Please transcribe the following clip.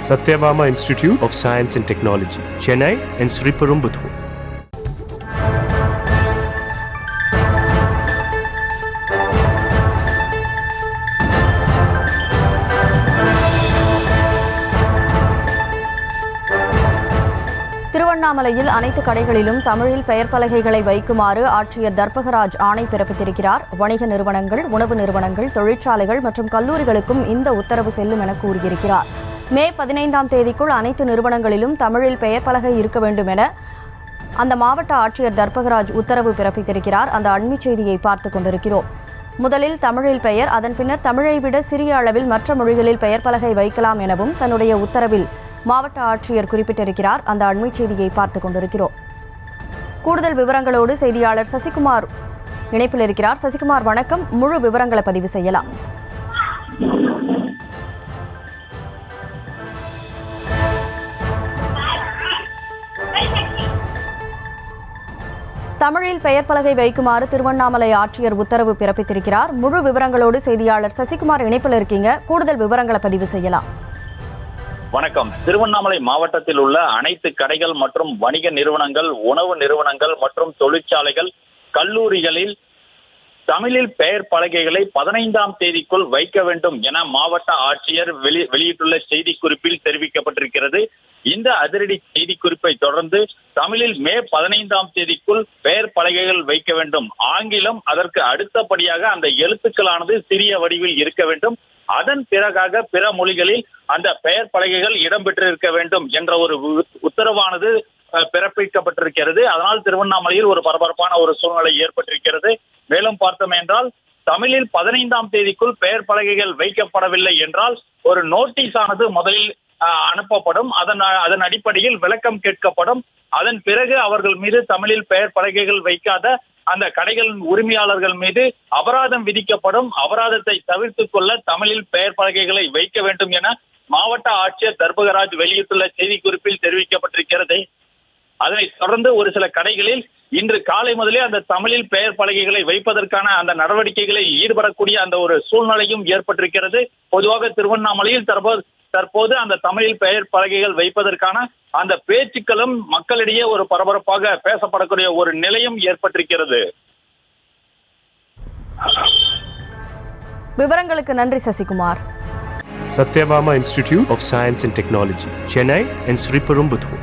Satyabama Institute of Science and Technology, Chennai and Sriperumbudur. திருவண்ணாமலையில் அனைத்து கடைகளிலும் தமிழில் பெயர் பலகைகளை வைக்குமாறு ஆட்சியர் தர்பகராஜ் ஆணை பிறப்பித்திருக்கிறார். வணிக நிறுவனங்கள், உணவு நிறுவனங்கள், தொழிற்சாலைகள் மற்றும் கல்லூரிகளுக்கும் இந்த உத்தரவு செல்லும் என கூறியிருக்கிறார். மே 15ஆம் தேதிக்குள் அனைத்து நிறுவனங்களிலும் தமிழில் பெயர் பலகை இருக்க வேண்டும் என அந்த மாவட்ட ஆட்சியர் தர்பகராஜ் உத்தரவு பிறப்பித்திருக்கிறார். அந்த அண்மைச் செய்தியை பார்த்துக் கொண்டிருக்கிறோம். முதலில் தமிழில் பெயர், அதன் பின்னர் தமிழை விட சிறிய அளவில் மற்ற மொழிகளில் பெயர் பலகை வைக்கலாம் எனவும் தன்னுடைய உத்தரவில் மாவட்ட ஆட்சியர் குறிப்பிட்டிருக்கிறார். அந்த அண்மைச் செய்தியை பார்த்துக் கொண்டிருக்கிறோம். கூடுதல் விவரங்களோடு செய்தியாளர் சசிகுமார் இணைப்பில் இருக்கிறார். சசிகுமார், வணக்கம். முழு விவரங்களை பதிவு செய்யலாம். தமிழில் பெயர் பலகை வைக்குமாறு திருவண்ணாமலை ஆட்சியர் உத்தரவு பிறப்பித்திருக்கிறார். முழு விவரங்களோடு செய்தியாளர் சசிகுமார் இணைப்பில் இருக்கீங்க. கூடுதல் விவரங்களை பதிவு செய்யலாம். வணக்கம். திருவண்ணாமலை மாவட்டத்தில் உள்ள அனைத்து கடைகள் மற்றும் வணிக நிறுவனங்கள், உணவு நிறுவனங்கள் மற்றும் தொழிற்சாலைகள், கல்லூரிகளில் தமிழில் பெயர் பலகைகளை 15ஆம் தேதிக்குள் வைக்க வேண்டும் என மாவட்ட ஆட்சியர் வெளியிட்டுள்ள செய்திக்குறிப்பில் தெரிவிக்கப்பட்டிருக்கிறது. இந்த அதிரடி செய்திக்குறிப்பை தொடர்ந்து தமிழில் மே 15ஆம் தேதிக்குள் பெயர் பலகைகள் வைக்க வேண்டும். ஆங்கிலம் அதற்கு அடுத்தபடியாக அந்த எழுத்துக்களானது சிறிய வடிவில் இருக்க வேண்டும். அதன் பிறகாக பிற மொழிகளில் அந்த பெயர் பலகைகள் இடம்பெற்றிருக்க வேண்டும் என்ற ஒரு உத்தரவானது பிறப்பிக்கப்பட்டிருக்கிறது. அதனால் திருவண்ணாமலையில் ஒரு பரபரப்பான ஒரு சூழ்நிலை ஏற்பட்டிருக்கிறது. மேலும் பார்த்தோம் என்றால் தமிழில் 15ஆம் தேதிக்குள் பெயர் பலகைகள் வைக்கப்படவில்லை என்றால் ஒரு நோட்டீஸ் ஆனது முதலில் அனுப்பப்படும். அதன் அடிப்படையில் விளக்கம் கேட்கப்படும். அதன் பிறகு அவர்கள் மீது தமிழில் பெயர் பலகைகள் வைக்காத அந்த கடைகளின் உரிமையாளர்கள் மீது அபராதம் விதிக்கப்படும். அபராதத்தை தவிர்த்து கொள்ள தமிழில் பெயர் பலகைகளை வைக்க வேண்டும் என மாவட்ட ஆட்சியர் தர்பகராஜ் வெளியிட்டுள்ள செய்திக்குறிப்பில் தெரிவிக்கப்பட்டிருக்கிறது. அதனைத் தொடர்ந்து ஒரு சில கடைகளில் இன்று காலை முதலே அந்த தமிழில் பெயர் பலகைகளை வைப்பதற்கான அந்த நடவடிக்கைகளில் ஈடுபடக்கூடிய அந்த ஒரு சூழ்நிலையும் ஏற்பட்டிருக்கிறது. பொதுவாக திருவண்ணாமலையில் தற்போது அந்த தமிழில் பெயர் பலகைகள் வைப்பதற்கான அந்த பேச்சுக்களும் மக்களிடையே ஒரு பரபரப்பாக பேசப்படக்கூடிய ஒரு நிலையும் ஏற்பட்டிருக்கிறது. விவரங்களுக்கு நன்றி Sasikumar. Satyabama Institute of Science and Technology, Chennai and Sriperumbudur.